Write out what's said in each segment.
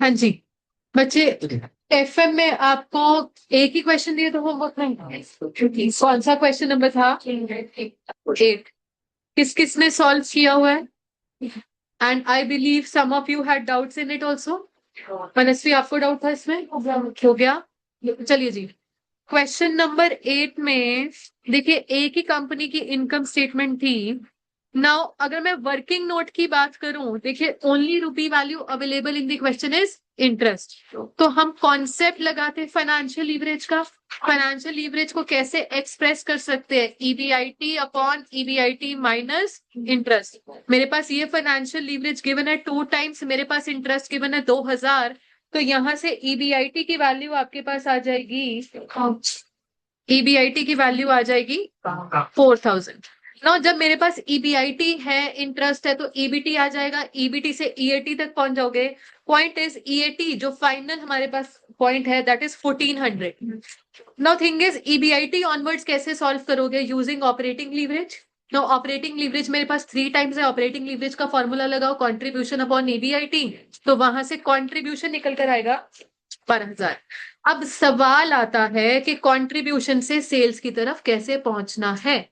हाँ जी बच्चे, एफएम में आपको एक ही क्वेश्चन दिए तो होमवर्क नहीं। कौन सा क्वेश्चन नंबर था? 8। किस किस ने सॉल्व किया हुआ है? And I believe some of you had doubts in it also. Manasvi, आपको डाउट था इसमें? हो गया। चलिए जी, क्वेश्चन नंबर 8 में देखिए, एक ही कंपनी की इनकम स्टेटमेंट थी। नाउ अगर मैं वर्किंग नोट की बात करूं, देखिए ओनली रूपी value available in the question is interest. तो हम कॉन्सेप्ट लगाते हैं फाइनेंशियल लीवरेज का। फाइनेंशियल लीवरेज को कैसे एक्सप्रेस कर सकते हैं? EBIT upon EBIT minus interest. मेरे पास ये फाइनेंशियल लीवरेज गिवन है 2 टाइम्स, मेरे पास इंटरेस्ट गिवन है 2000। तो यहां से ईबीआईटी की वैल्यू आपके पास आ जाएगी, ईबीआईटी की वैल्यू आ जाएगी 4000। ना जब मेरे पास ईबीआईटी है, इंटरेस्ट है, तो ईबीटी आ जाएगा। ईबीटी से ईएटी तक पहुंच जाओगे। पॉइंट इज ईएटी जो फाइनल हमारे पास पॉइंट है that is 1400। Now thing is EBIT onwards कैसे सॉल्व करोगे? Using operating leverage. Now operating leverage मेरे पास 3 टाइम्स है। ऑपरेटिंग लीवरेज का फॉर्मूला लगाओ, कॉन्ट्रीब्यूशन अपॉन ईबीआईटी। तो वहां से कॉन्ट्रीब्यूशन निकल कर आएगा 12,000। अब सवाल आता है कि कंट्रीब्यूशन से सेल्स की तरफ कैसे पहुंचना है।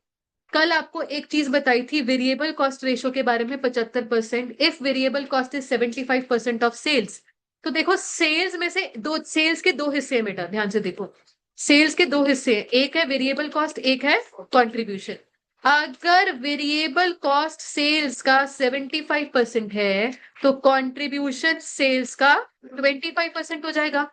कल आपको एक चीज बताई थी वेरिएबल कॉस्ट रेशो के बारे में, 75%। If variable cost is 75% of sales, तो देखो सेल्स में से सेल्स के दो हिस्से हैं बेटा, ध्यान से देखो। सेल्स के दो हिस्से हैं, एक है वेरिएबल कॉस्ट, एक है कंट्रीब्यूशन। अगर वेरिएबल कॉस्ट सेल्स का 75% है, तो कंट्रीब्यूशन सेल्स का 25% हो जाएगा।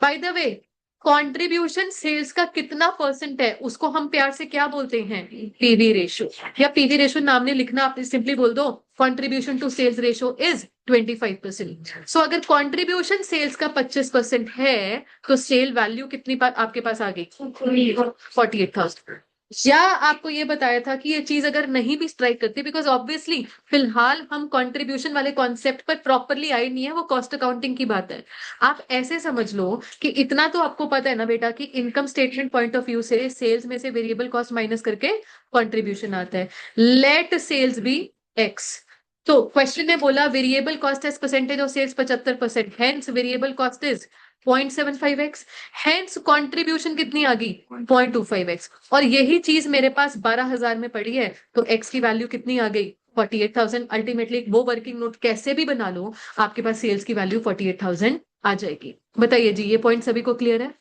By the way, contribution sales का कितना परसेंट है उसको हम प्यार से क्या बोलते हैं? PV ratio. या पीवी रेशो नाम नहीं लिखना, आप सिंपली बोल दो contribution to sales ratio is 25%। So अगर कंट्रीब्यूशन सेल्स का 25% है, तो सेल वैल्यू कितनी आपके पास आ गई? 48,000। या आपको ये बताया था कि ये चीज अगर नहीं भी स्ट्राइक करती, बिकॉज ऑब्वियसली फिलहाल हम कंट्रीब्यूशन वाले कॉन्सेप्ट पर प्रॉपरली आई नहीं है, वो कॉस्ट अकाउंटिंग की बात है। आप ऐसे समझ लो कि इतना तो आपको पता है ना बेटा कि income statement point of view से सेल्स में से वेरिएबल कॉस्ट माइनस करके कंट्रीब्यूशन आता है। Let sales be x. तो क्वेश्चन ने बोला variable cost as percentage of sales 75%, hence variable cost is 0.75x, hence contribution कितनी आ गई? 0.25x। और यही चीज मेरे पास 12,000 में पड़ी है, तो x की वैल्यू कितनी आ गई? 48,000। अल्टीमेटली वो वर्किंग नोट कैसे भी बना लो, आपके पास सेल्स की वैल्यू 48,000 आ जाएगी। बताइए जी, ये पॉइंट सभी को क्लियर है?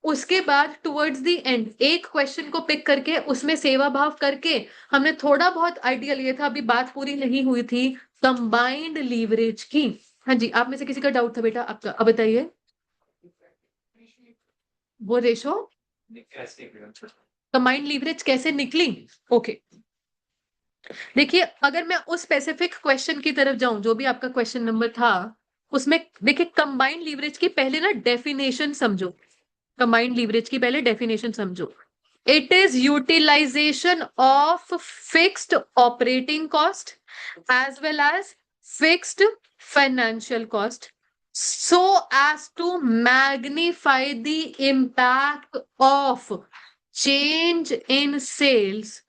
उसके बाद टुवर्ड्स द एंड एक क्वेश्चन को पिक करके उसमें सेवा भाव करके हमने थोड़ा बहुत आइडिया लिया था, अभी बात पूरी नहीं हुई थी कंबाइंड लीवरेज की। हाँ जी, आप में से किसी का डाउट था बेटा आपका? अब बताइए वो रेशो कंबाइंड लीवरेज कैसे निकली। ओके, देखिए अगर मैं उस स्पेसिफिक क्वेश्चन की तरफ जाऊं जो भी आपका क्वेश्चन नंबर था, उसमें देखिए कंबाइंड लीवरेज की पहले ना डेफिनेशन समझो। कंबाइंड लीवरेज की पहले डेफिनेशन समझो। It is utilisation of fixed operating cost as well as fixed financial cost so as to magnify the impact of change in sales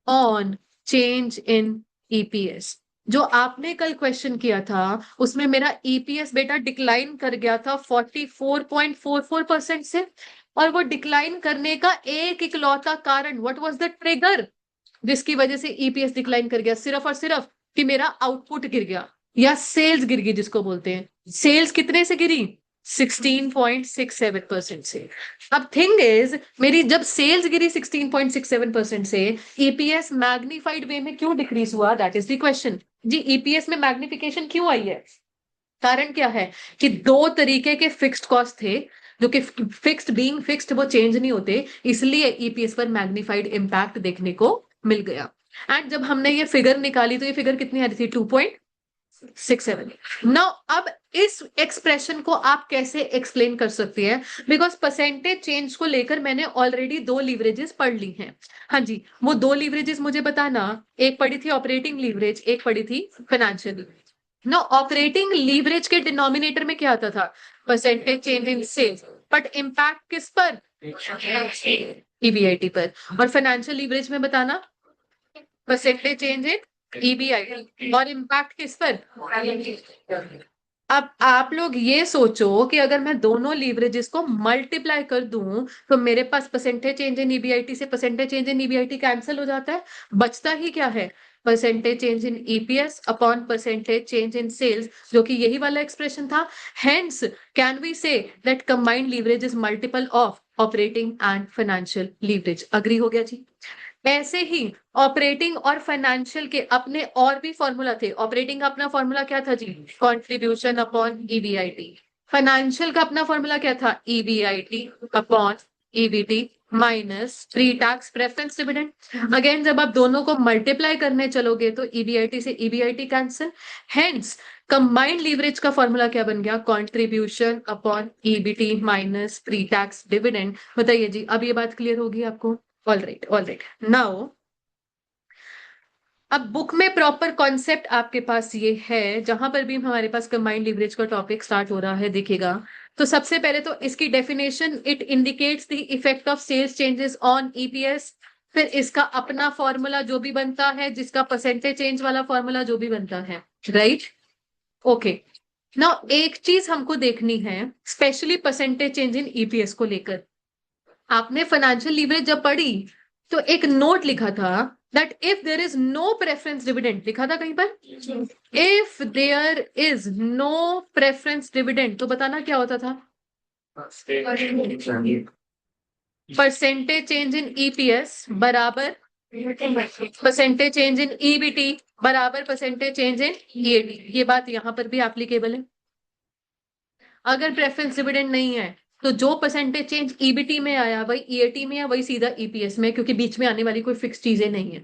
on change in EPS। जो आपने कल question किया था उसमें मेरा ईपीएस बेटा डिक्लाइन कर गया था 44.44% से, और वो डिक्लाइन करने का एक इकलौता कारण, व्हाट वाज द ट्रिगर जिसकी वजह से ईपीएस डिक्लाइन कर गया? सिर्फ और सिर्फ कि मेरा आउटपुट गिर गया या सेल्स गिर गई, जिसको बोलते हैं। सेल्स कितने से गिरी? 16.67% से। अब थिंग इज, मेरी जब सेल्स गिरी 16.67% से, ईपीएस मैग्निफाइड वे में क्यों डिक्रीज हुआ? दैट इज द क्वेश्चन जी। ईपीएस में मैग्निफिकेशन क्यों आई है? कारण क्या है कि दो तरीके के फिक्स्ड कॉस्ट थे, जो कि फिक्स्ड बीइंग फिक्स्ड वो चेंज नहीं होते, इसलिए ईपीएस पर मैग्निफाइड इंपैक्ट देखने को मिल गया। एंड जब हमने ये फिगर निकाली तो ये फिगर कितनी आ रही थी? 2.67। नाउ अब इस एक्सप्रेशन को आप कैसे एक्सप्लेन कर सकते हैं? बिकॉज परसेंटेज चेंज को लेकर मैंने ऑलरेडी 2 लीवरेजेस पढ़ ली हैं। हाँ जी, वो 2 लीवरेजेस मुझे बताना। एक पढ़ी थी ऑपरेटिंग लीवरेज, एक पढ़ी थी फाइनेंशियल। नो, ऑपरेटिंग लीवरेज के डिनोमिनेटर में क्या आता था? Percentage change in sales, but impact किस पर? ईबीआईटी पर। और फाइनेंशियल लीवरेज में बताना परसेंटेज चेंज इन ईबीआई, और इम्पैक्ट किस पर? अब आप लोग ये सोचो कि अगर मैं दोनों लीवरेजेस को मल्टीप्लाई कर दूं तो मेरे पास परसेंटेज चेंज इन ईबीआईटी से percentage change in EBIT cancel हो जाता है, बचता ही क्या है, percentage change in EPS upon percentage change in sales, जो कि यही वाला एक्सप्रेशन था। Hence can we say that combined leverage is multiple of operating and financial leverage. Agree हो गया जी। ऐसे ही ऑपरेटिंग और फाइनेंशियल के अपने और भी फॉर्मूला थे। ऑपरेटिंग का अपना फॉर्मूला क्या था जी, कंट्रीब्यूशन अपॉन ईबीआईटी। फाइनेंशियल का अपना फॉर्मूला क्या था, EBIT upon EBT minus pre tax preference dividend. Again जब आप दोनों को मल्टीप्लाई करने चलोगे तो ईबीआईटी से EBIT cancel. Hence combined leverage का फॉर्मूला क्या बन गया, contribution upon EBT minus pre tax dividend. बताइए जी, अब ये बात क्लियर होगी आपको। All right, all right. Now अब बुक में प्रॉपर कॉन्सेप्ट आपके पास ये है, जहां पर भी हमारे पास कंबाइंड लीवरेज का टॉपिक स्टार्ट हो रहा है देखिएगा। तो सबसे पहले तो इसकी definition, it indicates the effect of sales changes on EPS. फिर इसका अपना फॉर्मूला जो भी बनता है, जिसका परसेंटेज चेंज वाला फॉर्मूला जो भी बनता है, राइट। ओके। नाउ एक चीज हमको देखनी है, specially percentage change in EPS को लेकर। आपने फाइनेंशियल लीवरेज जब पढ़ी तो एक नोट लिखा था that if there is no preference dividend, लिखा था कहीं पर, if there is no preference dividend तो बताना क्या होता था, परसेंटेज चेंज इन ईपीएस बराबर परसेंटेज चेंज इन ईबीटी बराबर परसेंटेज चेंज इन ईएटी। ये बात यहां पर भी एप्लीकेबल है। अगर प्रेफरेंस डिविडेंड नहीं है तो जो परसेंटेज चेंज ईबीटी में आया वही ईएटी में या वही सीधा ईपीएस में, क्योंकि बीच में आने वाली कोई फिक्स चीजें नहीं है।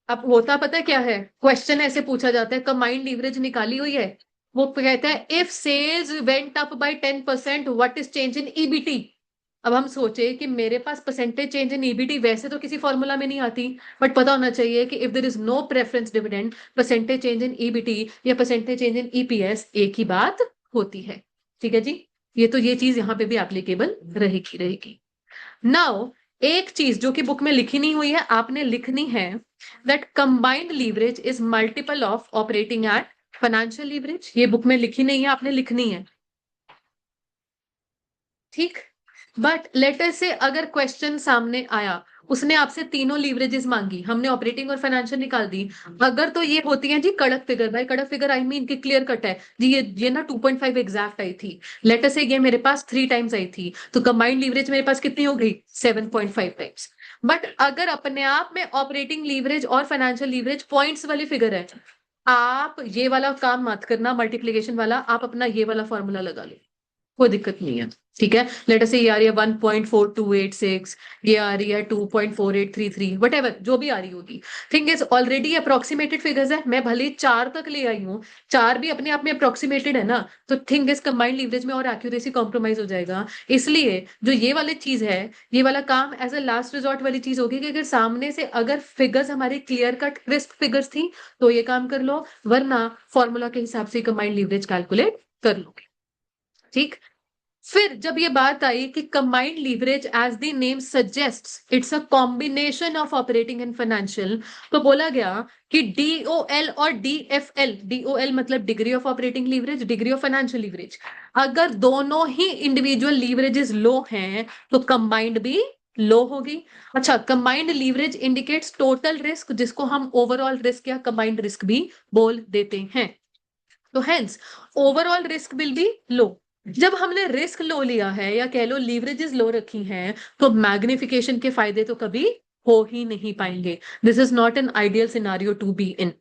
अब होता पता क्या है, क्वेश्चन ऐसे पूछा जाता है, कंबाइंड लीवरेज निकाली हुई है, वो कहता है if sales went up by 10% what is change in EBT. अब हम सोचे कि मेरे पास परसेंटेज चेंज इन ईबीटी वैसे तो किसी फॉर्मूला में नहीं आती, बट पता होना चाहिए कि if there is no preference dividend, percentage change in EBT या परसेंटेज चेंज इन ईपीएस एक ही बात होती है। ठीक है जी। ये तो ये चीज यहाँ पे भी एप्लीकेबल रहेगी रहेगी। नाउ एक चीज जो कि बुक में लिखी नहीं हुई है, आपने लिखनी है that combined leverage is multiple of operating and financial leverage. ये बुक में लिखी नहीं है, आपने लिखनी है, ठीक। बट लेटर से अगर क्वेश्चन सामने आया, उसने आपसे तीनों लीवरेजेस मांगी, हमने ऑपरेटिंग और फाइनेंशियल निकाल दी, अगर तो ये होती है जी कड़क फिगर, भाई कड़क फिगर आई मीन कि क्लियर कट है जी, ये ना 2.5 एग्जैक्ट आई थी, लेटर से ये मेरे पास 3 टाइम्स आई थी, तो कंबाइंड लीवरेज मेरे पास कितनी हो गई, 7.5 टाइम्स। बट अगर अपने आप में ऑपरेटिंग लीवरेज और फाइनेंशियल लीवरेज पॉइंट्स वाली फिगर है, आप ये वाला काम मत करना मल्टीप्लीकेशन वाला, आप अपना ये वाला फॉर्मूला लगा लो, कोई दिक्कत नहीं है। ठीक है, लेट अस से ये आ रही है 1.4286, ये आ रही है 2.4833, वट एवर जो भी आ रही होगी, thing is already approximated figures है। मैं भले 4 तक ले आई हूँ, 4 भी अपने आप में अप्रोक्सीमेटेड है ना, तो थिंग इज कंबाइंड लीवरेज में और एक्यूरेसी कॉम्प्रोमाइज हो जाएगा। इसलिए जो ये वाली चीज है, ये वाला काम एज अ लास्ट रिजॉर्ट वाली चीज होगी कि अगर सामने से अगर फिगर्स हमारी क्लियर कट क्रिस्प फिगर्स थी तो ये काम कर लो, वरना फॉर्मूला के हिसाब से कंबाइंड लीवरेज कैलकुलेट कर लोगे। ठीक। फिर जब ये बात आई कि combined leverage as the name suggests it's a combination of operating and financial, तो बोला गया कि डीओएल और डीएफएल, डीओएल मतलब degree of operating leverage, degree of financial leverage, अगर दोनों ही इंडिविजुअल लीवरेजेस लो हैं तो कंबाइंड भी लो होगी। अच्छा, combined leverage indicates total risk, जिसको हम ओवरऑल रिस्क या कंबाइंड रिस्क भी बोल देते हैं। तो hence overall risk will be low. जब हमने रिस्क लो लिया है या कह लो लीवरेजेस लो रखी हैं, तो मैग्निफिकेशन के फायदे तो कभी हो ही नहीं पाएंगे। This is not an ideal scenario two be इन।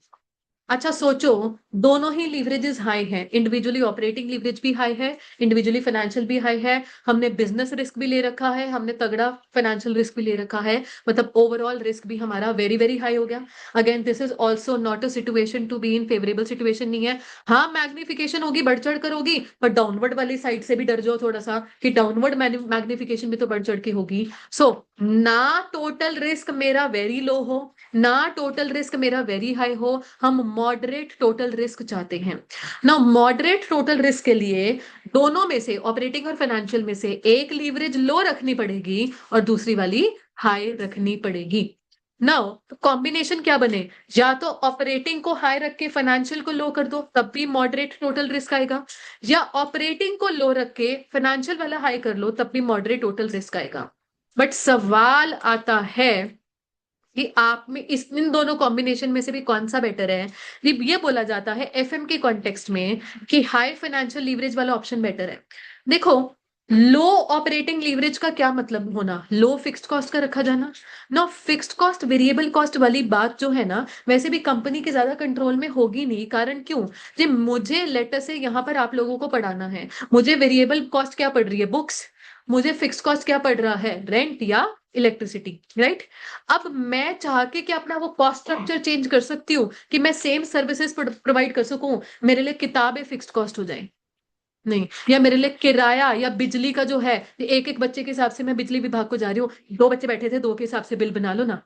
अच्छा सोचो, दोनों ही लीवरेजेस हाई हैं, इंडिविजुअली ऑपरेटिंग लीवरेज भी हाई है, इंडिविजुअली फाइनेंशियल भी हाई है, हमने बिजनेस रिस्क भी ले रखा है, हमने तगड़ा फाइनेंशियल रिस्क भी ले रखा है, मतलब ओवरऑल रिस्क भी हमारा वेरी वेरी हाई हो गया। Again this is also not a situation to be in favourable situation नहीं है। हाँ मैग्निफिकेशन होगी, बढ़ चढ़ कर होगी, पर डाउनवर्ड वाली साइड से भी डर जाओ थोड़ा सा कि डाउनवर्ड मैग्निफिकेशन भी तो बढ़ चढ़ के होगी। सो ना टोटल रिस्क मेरा वेरी लो हो, ना टोटल रिस्क मेरा वेरी हाई हो, हम मॉडरेट टोटल रिस्क चाहते हैं ना। मॉडरेट टोटल रिस्क के लिए दोनों में से, ऑपरेटिंग और फाइनेंशियल में से, एक लीवरेज लो रखनी पड़ेगी और दूसरी वाली हाई रखनी पड़ेगी। नाउ तो कॉम्बिनेशन क्या बने, या तो ऑपरेटिंग को हाई रख के फाइनेंशियल को लो कर दो, तब भी मॉडरेट टोटल रिस्क आएगा, या ऑपरेटिंग को लो रख के फाइनेंशियल वाला हाई कर लो, तब भी मॉडरेट टोटल रिस्क आएगा। बट सवाल आता है कि आप में इस इन दोनों कॉम्बिनेशन में से भी कौन सा बेटर है। ये बोला जाता है एफएम के कॉन्टेक्स्ट में कि हाई फाइनेंशियल लीवरेज वाला ऑप्शन बेटर है। देखो, लो ऑपरेटिंग लीवरेज का क्या मतलब होना, लो फिक्स्ड कॉस्ट का रखा जाना ना। फिक्स्ड कॉस्ट वेरिएबल कॉस्ट वाली बात जो है ना, वैसे भी कंपनी के ज्यादा कंट्रोल में होगी नहीं। कारण क्यों, जी मुझे लेटर से यहाँ पर आप लोगों को पढ़ाना है, मुझे वेरिएबल कॉस्ट क्या पड़ रही है, बुक्स, मुझे फिक्स कॉस्ट क्या पड़ रहा है, रेंट या इलेक्ट्रिसिटी, राइट। अब मैं चाह के क्या अपना वो कॉस्ट स्ट्रक्चर चेंज कर सकती हूँ कि मैं सेम सर्विसेज प्रोवाइड कर सकूं, मेरे लिए किताबें फिक्स्ड कॉस्ट हो जाए, नहीं। या मेरे लिए किराया या बिजली का जो है, एक एक बच्चे के हिसाब से मैं बिजली विभाग को जा रही हूँ, दो बच्चे बैठे थे, दो के हिसाब से बिल बना लो ना,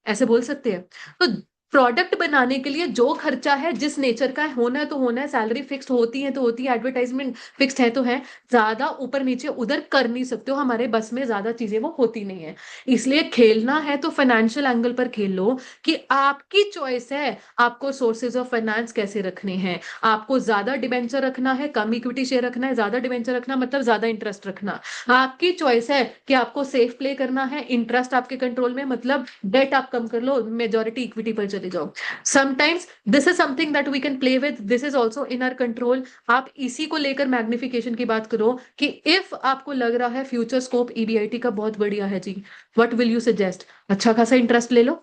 ऐसे बोल सकते हैं। तो प्रोडक्ट बनाने के लिए जो खर्चा है जिस नेचर का है, होना है तो होना है, सैलरी फिक्स्ड होती है तो होती है, एडवर्टाइजमेंट फिक्स्ड है तो है, ज्यादा ऊपर नीचे उधर कर नहीं सकते हो, हमारे बस में ज्यादा चीजें वो होती नहीं है। इसलिए खेलना है तो फाइनेंशियल एंगल पर खेल लो कि आपकी चॉइस है, आपको सोर्सेज ऑफ फाइनेंस कैसे रखने हैं। आपको ज्यादा डिबेंचर रखना है, कम इक्विटी शेयर रखना है, ज्यादा डिबेंचर रखना मतलब ज्यादा इंटरेस्ट रखना, आपकी चॉइस है कि आपको सेफ प्ले करना है, इंटरेस्ट आपके कंट्रोल में मतलब डेट आप कम कर लो, मेजॉरिटी इक्विटी पर चले जाओ। Sometimes this is something that we can play with, this is also in our control. आप इसी को लेकर मैग्निफिकेशन की बात करो कि इफ आपको लग रहा है फ्यूचर स्कोप ईबीआईटी का बहुत बढ़िया है जी, व्हाट विल यू सजेस्ट, अच्छा खासा इंटरेस्ट ले लो,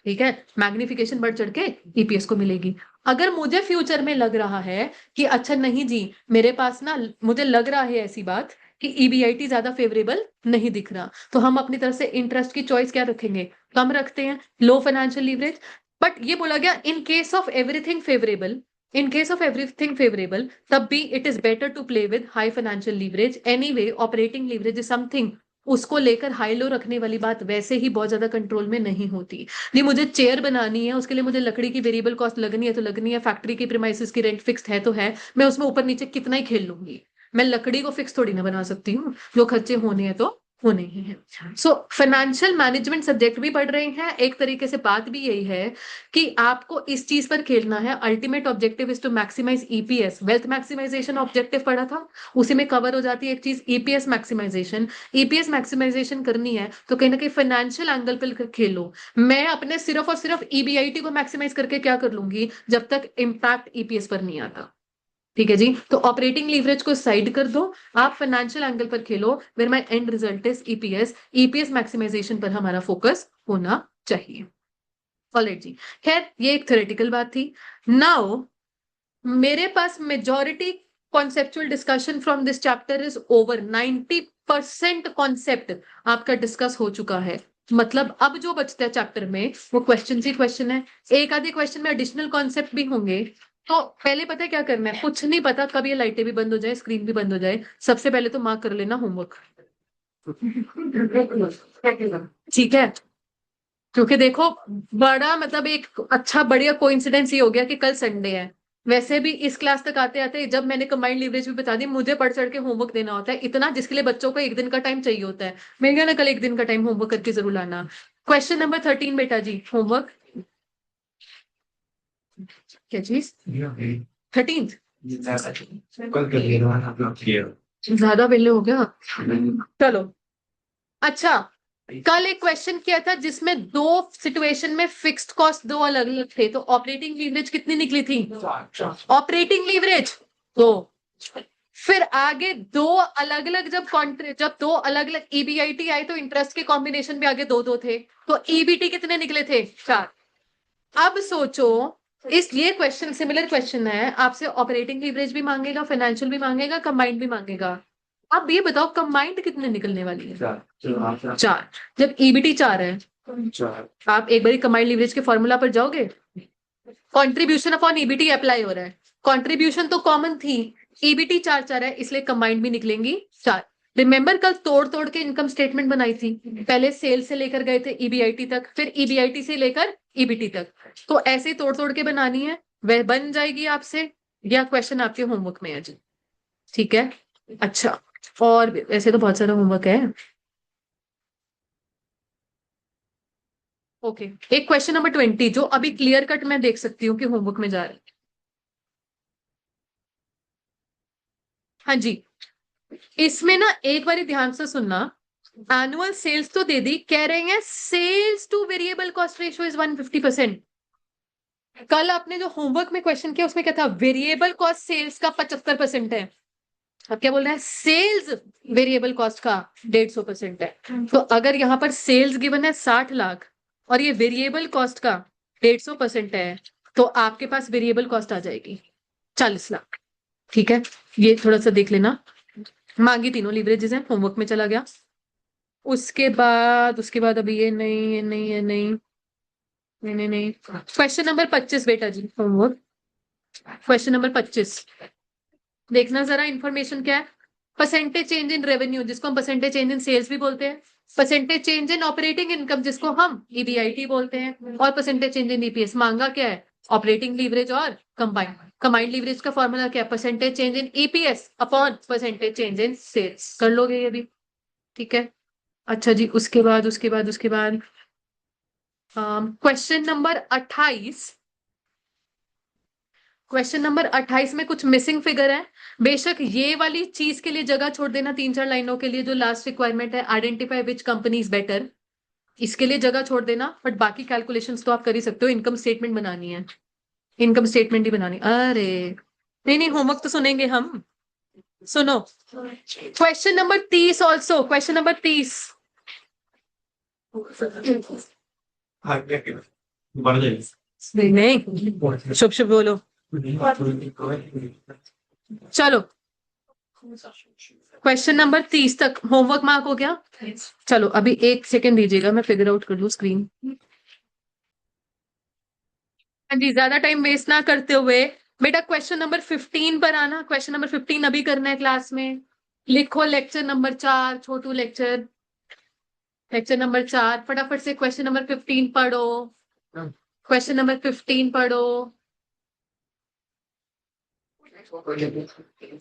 ठीक है, मैग्निफिकेशन बढ़ चढ़ के ईपीएस को मिलेगी। अगर मुझे फ्यूचर में लग रहा है कि अच्छा नहीं जी, मेरे पास ना, मुझे लग रहा है ऐसी बात कि ईबीआईटी ज्यादा फेवरेबल नहीं दिख रहा, तो हम अपनी तरफ से इंटरेस्ट की चॉइस क्या रखेंगे, कम रखते हैं, लो फाइनेंशियल लीवरेज। बट ये बोला गया in case of everything favourable, in case of everything favourable तब भी it is better to play with high financial leverage. Anyway operating leverage is something, उसको लेकर हाई लो रखने वाली बात वैसे ही बहुत ज्यादा कंट्रोल में नहीं होती। नहीं, मुझे चेयर बनानी है, उसके लिए मुझे लकड़ी की वेरिएबल कॉस्ट लगनी है तो लगनी है, फैक्ट्री की प्रीमाइसेस की रेंट फिक्स्ड है तो है, मैं उसमें ऊपर नीचे कितना ही खेल लूंगी, मैं लकड़ी को फिक्स थोड़ी ना बना सकती हूँ, जो खर्चे होने हैं तो होने ही हैं। सो फाइनेंशियल मैनेजमेंट सब्जेक्ट भी पढ़ रहे हैं, एक तरीके से बात भी यही है कि आपको इस चीज पर खेलना है। Ultimate objective is to maximise EPS, wealth maximisation objective पढ़ा था, उसी में कवर हो जाती है एक चीज, ईपीएस मैक्सिमाइजेशन। ईपीएस मैक्सिमाइजेशन करनी है तो कहीं ना कहीं फाइनेंशियल एंगल पर खेलो। मैं अपने सिर्फ और सिर्फ ईबीआईटी को मैक्सिमाइज करके क्या कर लूंगी जब तक इम्पैक्ट ईपीएस पर नहीं आता, ठीक है जी। तो ऑपरेटिंग लीवरेज को साइड कर दो, आप फाइनेंशियल एंगल पर खेलो, where my end result is EPS, EPS maximisation पर हमारा फोकस होना चाहिए। ऑलराइट जी, खैर ये एक थ्योरेटिकल बात थी। नाउ मेरे पास majority conceptual discussion from this chapter is over, 90% concept आपका डिस्कस हो चुका है। मतलब अब जो बचता है चैप्टर में वो क्वेश्चन ही क्वेश्चन है, एक आधे क्वेश्चन में एडिशनल कॉन्सेप्ट भी होंगे। तो पहले पता है क्या करना है, कुछ नहीं पता कब ये लाइटें भी बंद हो जाए, स्क्रीन भी बंद हो जाए, सबसे पहले तो मार्क कर लेना होमवर्क, ठीक है। क्योंकि देखो, बड़ा मतलब एक अच्छा बढ़िया कोइंसिडेंस ये हो गया कि कल संडे है। वैसे भी इस क्लास तक आते आते जब मैंने कंबाइंड लीवरेज भी बता दी, मुझे बढ़ चढ़ के होमवर्क देना होता है इतना, जिसके लिए बच्चों को एक दिन का टाइम चाहिए होता है। मैं क्या ना कल एक दिन का टाइम होमवर्क करके जरूर लाना। क्वेश्चन नंबर 13 बेटा जी, होमवर्क क्या चीज, 13, ज्यादा वेले हो गया, चलो। अच्छा, कल एक क्वेश्चन किया था जिसमें दो सिचुएशन में फिक्स्ड कॉस्ट दो अलग अलग थे, तो ऑपरेटिंग लीवरेज कितनी निकली थी, ऑपरेटिंग लीवरेज दो। फिर आगे दो अलग अलग जब कॉन्ट्रे जब दो अलग अलग ईबीआईटी आई तो इंटरेस्ट के कॉम्बिनेशन भी आगे दो दो थे, तो ईबीटी कितने निकले थे, 4। अब सोचो, इस ये क्वेश्चन सिमिलर क्वेश्चन है आपसे, ऑपरेटिंग लीवरेज भी मांगेगा, फाइनेंशियल भी मांगेगा, कंबाइंड भी मांगेगा। अब ये बताओ कंबाइंड कितने निकलने वाली है, 4। जब ईबीटी 4 है, आप एक बार कंबाइंड लीवरेज के फॉर्मूला पर जाओगे, कंट्रीब्यूशन अपॉन ईबीटी अप्लाई हो रहा है, कंट्रीब्यूशन तो कॉमन थी, ईबीटी 4 4 है, इसलिए कंबाइंड भी निकलेंगी 4। रिमेंबर कल तोड़ तोड़ के इनकम स्टेटमेंट बनाई थी, पहले सेल से लेकर गए थे ईबीआईटी तक, फिर ईबीआईटी से लेकर ईबीटी तक, तो ऐसे ही तोड़ तोड़ के बनानी है, वह बन जाएगी आपसे, या क्वेश्चन आपके होमवर्क में है जी, ठीक है। अच्छा, और वैसे तो बहुत सारा होमवर्क है। ओके, एक क्वेश्चन नंबर 20 जो अभी क्लियर कट मैं देख सकती हूँ कि होमवर्क में जा रहा है। हाँ जी, इसमें ना एक बार ध्यान से सुनना। एनुअल सेल्स तो दे दी, कह रहे हैं sales to variable cost ratio is 150%। कल आपने जो होमवर्क में क्वेश्चन किया उसमें क्या था, वेरिएबल कॉस्ट सेल्स का 75% है। अब क्या बोल रहे हैं, सेल्स वेरिएबल कॉस्ट का 150% है। तो अगर यहां पर सेल्स गिवन है 60 लाख और ये वेरिएबल कॉस्ट का 150% है, तो आपके पास वेरिएबल कॉस्ट आ जाएगी 40 लाख। ठीक है, ये थोड़ा सा देख लेना। मांगी तीनों लीवरेजेस हैं, होमवर्क में चला गया। उसके बाद अभी ये नहीं, ये नहीं, ये नहीं, नहीं, नहीं, नहीं। क्वेश्चन नंबर 25 बेटा जी, होमवर्क क्वेश्चन नंबर 25। देखना जरा इंफॉर्मेशन क्या है। परसेंटेज चेंज इन रेवेन्यू जिसको हम परसेंटेज चेंज इन सेल्स भी बोलते हैं, परसेंटेज चेंज इन ऑपरेटिंग इनकम जिसको हम ईबीआईटी बोलते हैं, और परसेंटेज चेंज इन ईपीएस। मांगा क्या है, ऑपरेटिंग लीवरेज और कंबाइंड। कंबाइंड लीवरेज का फॉर्मूला क्या है, percentage change in EPS upon percentage change in sales. कर लोगे ये भी, ठीक है। अच्छा जी, उसके बाद क्वेश्चन नंबर 28। क्वेश्चन नंबर 28 में कुछ मिसिंग फिगर है। बेशक ये वाली चीज के लिए जगह छोड़ देना 3-4 लाइनों के लिए, जो लास्ट रिक्वायरमेंट है, identify which company is better, इसके लिए जगह छोड़ देना। बट बाकी कैलकुलेशंस तो आप कर ही सकते हो। इनकम स्टेटमेंट बनानी है, इनकम स्टेटमेंट ही बनानी। अरे नहीं नहीं, होमवर्क तो सुनेंगे हम। सुनो, question number 30 also, question number 30। नहीं, शुभ शुभ बोलो। चलो, क्वेश्चन नंबर 30 तक होमवर्क मार्क हो गया। चलो अभी एक सेकेंड दीजिएगा, मैं फिगर आउट कर लूं स्क्रीन। हाँ जी, ज्यादा टाइम वेस्ट ना करते हुए बेटा क्वेश्चन नंबर 15 पर आना। क्वेश्चन नंबर 15 अभी करना है क्लास में। लिखो लेक्चर नंबर 4, छोटू लेक्चर, लेक्चर नंबर 4। फटाफट से क्वेश्चन नंबर 15 पढ़ो, क्वेश्चन नंबर 15 पढ़ो।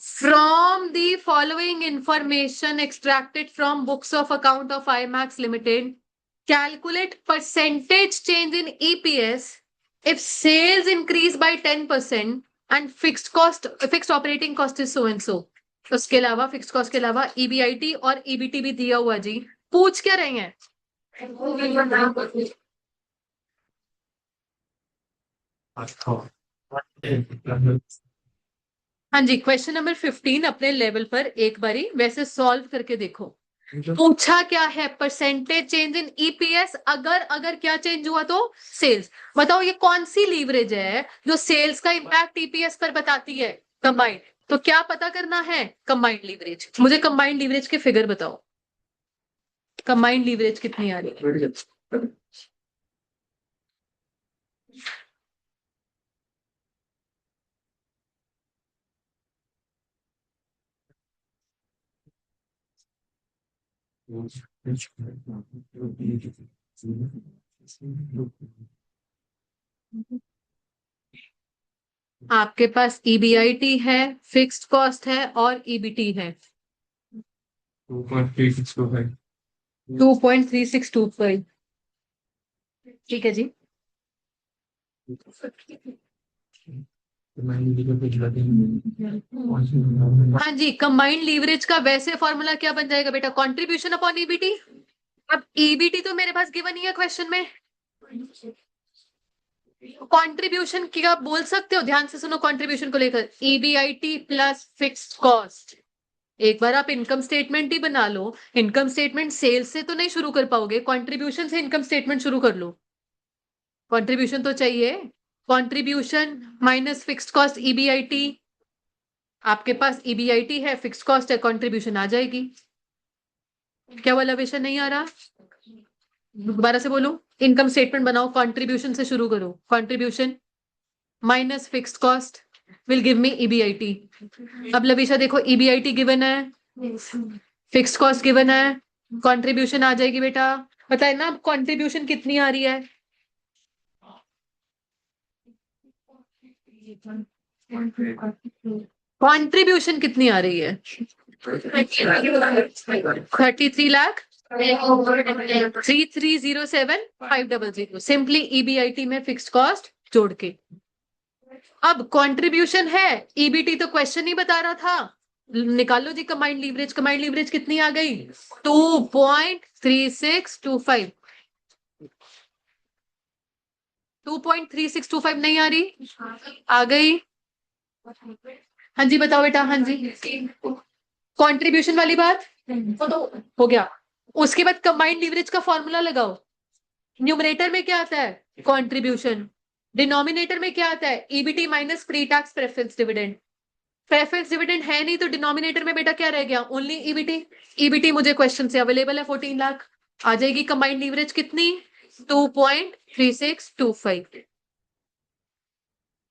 From the following information extracted from books of account of IMAX Limited, calculate percentage change in EPS if sales increase by 10% and fixed operating cost is so and so. उसके अलावा fix cost के अलावा EBIT और EBT भी दिया हुआ जी। पूछ क्या रहे हैं, हाँ जी। क्वेश्चन नंबर 15 अपने लेवल पर एक बारी वैसे सॉल्व करके देखो। पूछा क्या है, परसेंटेज चेंज इन ईपीएस, अगर अगर क्या चेंज हुआ तो सेल्स। बताओ ये कौन सी लीवरेज है जो सेल्स का इंपैक्ट ईपीएस पर बताती है, कंबाइंड। तो क्या पता करना है, कंबाइंड लीवरेज। मुझे कंबाइंड लीवरेज के फिगर बताओ, कंबाइंड लीवरेज कितनी आ रही है। आपके पास ईबीआईटी है, फिक्स्ड कॉस्ट है और ईबीटी है। 2.3625, ठीक है जी। हाँ जी, कंबाइंड लीवरेज का वैसे फॉर्मूला क्या बन जाएगा बेटा, कंट्रीब्यूशन अपॉन ईबीटी। अब ईबीटी तो मेरे पास गिवन ही है क्वेश्चन में। कंट्रीब्यूशन क्या बोल सकते हो, ध्यान से सुनो कंट्रीब्यूशन को लेकर, ईबीआईटी प्लस फिक्स्ड कॉस्ट। एक बार आप इनकम स्टेटमेंट ही बना लो। इनकम स्टेटमेंट सेल्स से तो नहीं शुरू कर पाओगे, कंट्रीब्यूशन से इनकम स्टेटमेंट शुरू कर लो। कंट्रीब्यूशन तो चाहिए, contribution minus fixed cost EBIT. आपके पास ईबीआईटी है, फिक्स्ड कॉस्ट है, कंट्रीब्यूशन आ जाएगी। क्या वाला विषय नहीं आ रहा, दोबारा से बोलूं, इनकम स्टेटमेंट बनाओ, कंट्रीब्यूशन से शुरू करो। Contribution minus fixed cost will give me EBIT. अब लविशा देखो, ईबीआईटी गिवन है, फिक्स्ड कॉस्ट गिवन है, कंट्रीब्यूशन आ जाएगी बेटा। बताए ना कंट्रीब्यूशन कितनी आ रही है, कंट्रीब्यूशन कितनी आ रही है, 33 लाख 3307,500 सिंपली ईबीआईटी में फिक्स्ड कॉस्ट जोड़ के। अब कंट्रीब्यूशन है, ईबीटी तो क्वेश्चन ही बता रहा था, निकालो जी कंबाइंड लीवरेज। कंबाइंड लीवरेज कितनी आ गई? 2.3625। 2.3625 नहीं आ रही? आ गई। हाँ जी बताओ बेटा। हाँ जी, कंट्रीब्यूशन वाली बात हो गया। उसके बाद कंबाइंड लीवरेज का फॉर्मूला लगाओ। न्यूमरेटर में क्या आता है? कंट्रीब्यूशन। डिनोमिनेटर में क्या आता है? EBT minus pre tax preference dividend. Preference dividend है नहीं तो डिनोमिनेटर में बेटा क्या रह गया? Only EBT. ईबीटी मुझे क्वेश्चन से अवेलेबल है 14 लाख। आ जाएगी कंबाइंड लीवरेज कितनी? 2.3625।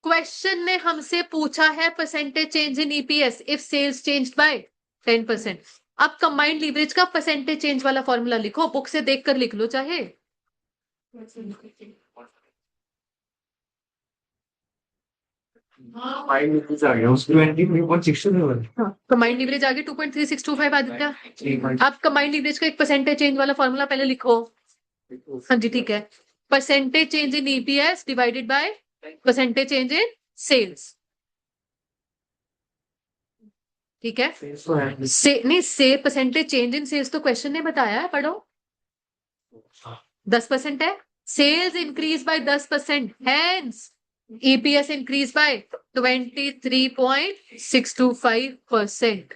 क्वेश्चन ने हमसे पूछा है percentage change in EPS if sales changed by 10%। अब कंबाइंड लीवरेज का परसेंटेज चेंज वाला फॉर्मूला लिखो, बुक से देखकर लिख लो चाहे। कंबाइंड लीवरेज आ गया 2.3625 आदित्य। अब कंबाइंड लीवरेज का एक परसेंटेज चेंज वाला फॉर्मूला पहले लिखो। हाँ जी ठीक है। Percentage change in EPS divided by percentage change in sales. ठीक है। नहीं, से परसेंटेज चेंज इन सेल्स तो क्वेश्चन ने बताया है, पढ़ो। 10% है। Sales increase by 10%, hence EPS increase by 23.625%।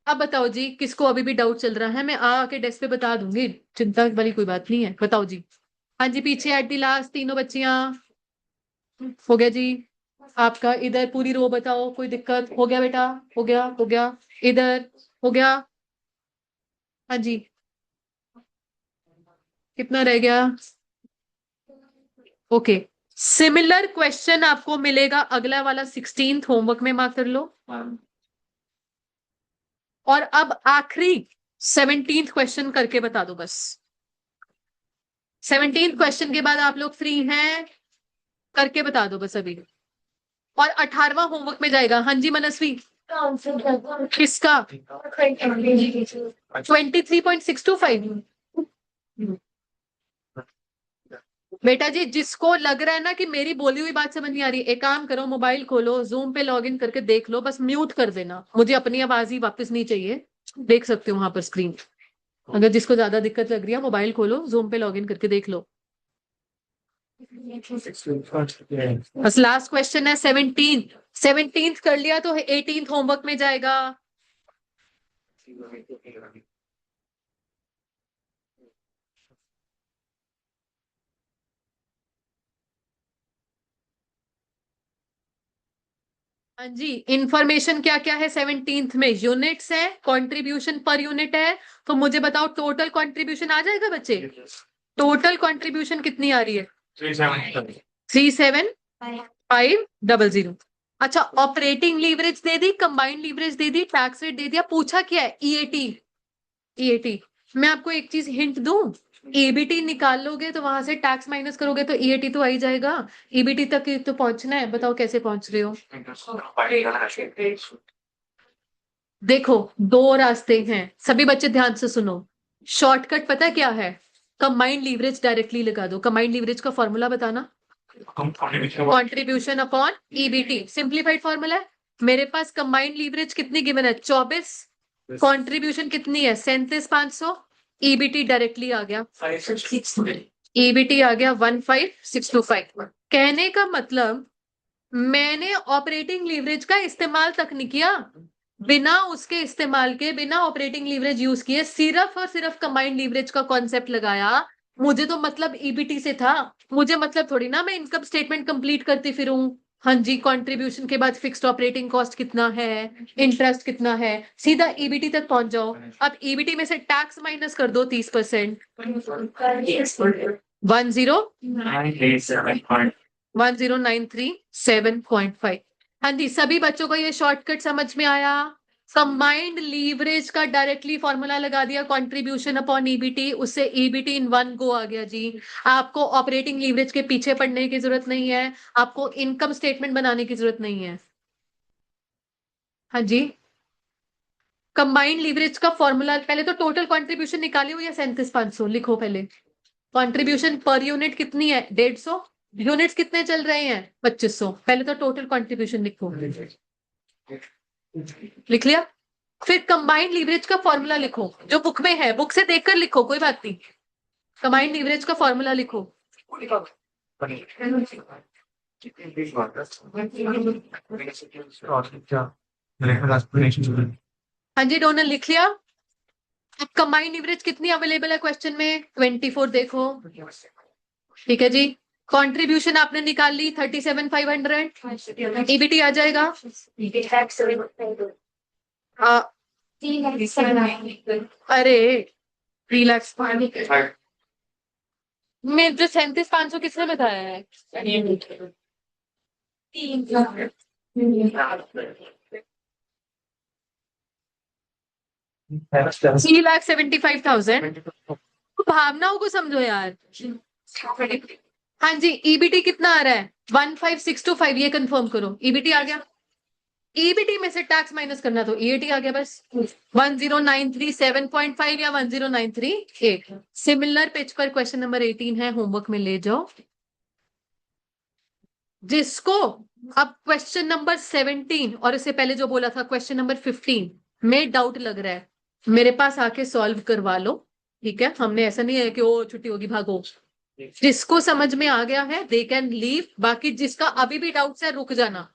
अब बताओ जी, किसको अभी भी डाउट चल रहा है? मैं आके डेस्क पे बता दूंगी, चिंता वाली कोई बात नहीं है। बताओ जी। हाँ जी, पीछे एट दी लास्ट तीनों बच्चियां। हो गया जी। आपका इधर पूरी रो बताओ, कोई दिक्कत? हो गया बेटा? हो गया, हो गया। इधर हो गया। हाँ जी, कितना रह गया? ओके। सिमिलर क्वेश्चन आपको मिलेगा अगला वाला 16th होमवर्क में, मार्क कर लो। और अब आखिरी 17th क्वेश्चन करके बता दो बस। 17th क्वेश्चन के बाद आप लोग फ्री हैं, करके बता दो बस अभी। और 18वां होमवर्क में जाएगा। हाँ जी मनस्वी। किसका? 23.625। बेटा जी, जिसको लग रहा है ना कि मेरी बोली हुई बात समझ नहीं आ रही, एक काम करो, मोबाइल खोलो, जूम पे लॉग इन करके देख लो, बस म्यूट कर देना, मुझे अपनी आवाज ही वापस नहीं चाहिए। देख सकते हो वहां पर स्क्रीन। अगर जिसको ज्यादा दिक्कत लग रही है, मोबाइल खोलो, जूम पे लॉग इन करके देख लो। बस लास्ट क्वेश्चन है 17th। 17th कर लिया तो 18th होमवर्क में जाएगा। हाँ जी, इंफॉर्मेशन क्या क्या है 17th में? यूनिट्स है, कंट्रीब्यूशन पर यूनिट है। तो मुझे बताओ टोटल कंट्रीब्यूशन आ जाएगा बच्चे? टोटल कंट्रीब्यूशन कितनी आ रही है? 37,500। अच्छा, ऑपरेटिंग लीवरेज दे दी, कंबाइंड लीवरेज दे दी, टैक्स रेट दे दिया, पूछा क्या है? ईएटी। ईएटी। मैं आपको एक चीज हिंट दूं, ईबीटी निकाल लोगे तो वहां से टैक्स माइनस करोगे तो ईएटी तो आ ही जाएगा। ईबीटी तक तो पहुंचना है, बताओ कैसे पहुंच रहे हो? देखो, दो रास्ते हैं, सभी बच्चे ध्यान से सुनो। शॉर्टकट पता क्या है? कंबाइंड लीवरेज डायरेक्टली लगा दो। कंबाइंड लीवरेज का फॉर्मूला बताना। Contribution upon EBT, simplified formula है। मेरे पास कंबाइंड लीवरेज कितनी गिवन है? 24। कंट्रीब्यूशन कितनी है? 37,500। ईबीटी डायरेक्टली आ गया। ईबीटी आ गया 15,625। कहने का मतलब, मैंने ऑपरेटिंग लीवरेज का इस्तेमाल तक नहीं किया। बिना उसके इस्तेमाल के, बिना ऑपरेटिंग लीवरेज यूज किए, सिर्फ और सिर्फ कंबाइंड लीवरेज का कॉन्सेप्ट लगाया। मुझे तो मतलब ईबीटी से था, मुझे मतलब थोड़ी ना मैं इनकम स्टेटमेंट कंप्लीट करती फिरूं। हाँ जी, कंट्रीब्यूशन के बाद फिक्स्ड ऑपरेटिंग कॉस्ट कितना है, इंटरेस्ट कितना है, सीधा ईबीटी तक पहुंच जाओ। अब ईबीटी में से टैक्स माइनस कर दो 30%। 10,937.5। हाँ जी, सभी बच्चों को ये शॉर्टकट समझ में आया? कंबाइंड लीवरेज का डायरेक्टली फॉर्मूला लगा दिया, कंट्रीब्यूशन अपॉन ईबीटी, उससे ईबीटी इन वन गो आ गया जी। आपको ऑपरेटिंग लीवरेज के पीछे पड़ने की जरूरत नहीं है, आपको इनकम स्टेटमेंट बनाने की जरूरत नहीं है। हाँ जी, कंबाइंड लीवरेज का फॉर्मूला, पहले तो टोटल कंट्रीब्यूशन निकालियो या 37,500 लिखो पहले। कंट्रीब्यूशन पर यूनिट कितनी है? 150। यूनिट्स कितने चल रहे हैं? 2500। पहले तो टोटल कंट्रीब्यूशन लिखो। लिख लिया? फिर कंबाइंड लीवरेज का फॉर्मूला लिखो, जो बुक में है, बुक से देखकर लिखो, कोई बात नहीं। कंबाइंड लीवरेज का फॉर्मूला लिखो। हाँ जी डोनल, लिख लिया? अब कंबाइंड लीवरेज कितनी अवेलेबल है क्वेश्चन में? 24 देखो। ठीक है जी। कंट्रीब्यूशन आपने निकाल ली 37,500। ईबीटी आ जाएगा। अरे 3 लाख में जो 37,500 किसने बताया है? 3,75,000। भावनाओं को समझो यार। हाँ जी, ईबीटी कितना आ रहा है? 15,625। ये कंफर्म करो, ईबीटी आ गया। ईबीटी में से टैक्स माइनस करना तो ईएटी आ गया बस। 10,937.5 या 10,938। सिमिलर पेज पर क्वेश्चन नंबर 18 है, होमवर्क में ले जाओ। जिसको अब क्वेश्चन नंबर 17 और इससे पहले जो बोला था क्वेश्चन नंबर 15 में डाउट लग रहा है, मेरे पास आके सॉल्व करवा लो। ठीक है, हमने ऐसा नहीं है कि ओ छुट्टी होगी भागो। जिसको समझ में आ गया है दे कैन लीव, बाकी जिसका अभी भी डाउट्स है रुक जाना।